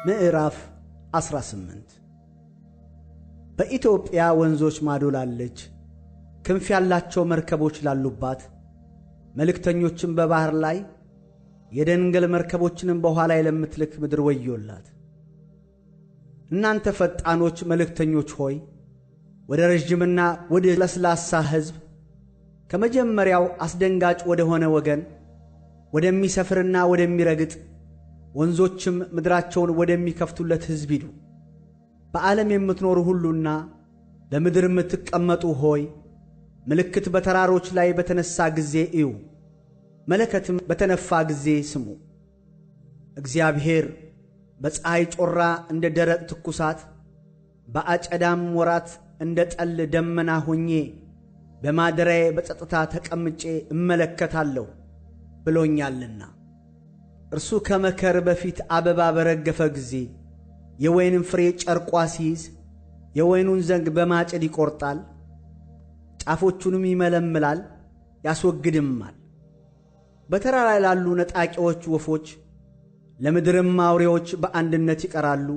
ምዕራፍ 18 በኢትዮጵያ ወንዞች ማዶ ላለች ክንፍ ያላቸው መርከቦች ላሉባት መልእክተኞችም በባህር ላይ የደንገል መርከቦችንም በውኃ ላይ ለምትልክ ምድር ወዮላት። እናንተ ፈጣኖች መልእክተኞች ሆይ ወደ ረጅምና ወደ ለስላሳ ሕዝብ ከመጀመሪያው አስደንጋጭ ወደ ሆነ ወገን ወደሚሰፍርና ወደሚረግጥ ወንዞችም ምድራቸውን ወደሚከፍቱለት ሕዝብ ሂዱ። በዓለም የምትኖሩ ሁሉና በምድር የምትቀመጡ ሆይ ምልክት በተራሮች ላይ በተነሳ ጊዜ እዩ፣ መለከትም በተነፋ ጊዜ ስሙ። እግዚአብሔር በፀሐይ ጮራ እንደ ደረቅ ትኩሳት በአጨዳም ወራት እንደ ጠል ደመና ሆኜ በማደሪያዬ በጸጥታ ተቀምጬ እመለከታለሁ ብሎኛልና። እርሱ ከመከር በፊት አበባ በረገፈ ጊዜ የወይንም ፍሬ ጨርቋ ሲይዝ የወይኑን ዘንግ በማጭድ ይቆርጣል፣ ጫፎቹንም ይመለምላል ያስወግድማል። በተራራ ላይ ላሉ ነጣቂዎች ወፎች ለምድርም አውሬዎች በአንድነት ይቀራሉ።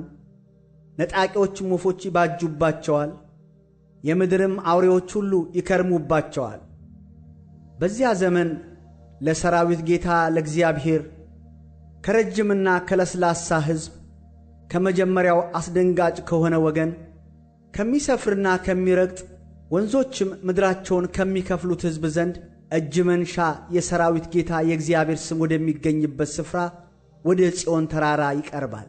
ነጣቂዎችም ወፎች ይባጁባቸዋል፣ የምድርም አውሬዎች ሁሉ ይከርሙባቸዋል። በዚያ ዘመን ለሰራዊት ጌታ ለእግዚአብሔር ከረጅምና ከለስላሳ ሕዝብ ከመጀመሪያው አስደንጋጭ ከሆነ ወገን ከሚሰፍርና ከሚረግጥ ወንዞችም ምድራቸውን ከሚከፍሉት ሕዝብ ዘንድ እጅ መንሻ የሰራዊት ጌታ የእግዚአብሔር ስም ወደሚገኝበት ስፍራ ወደ ጽዮን ተራራ ይቀርባል።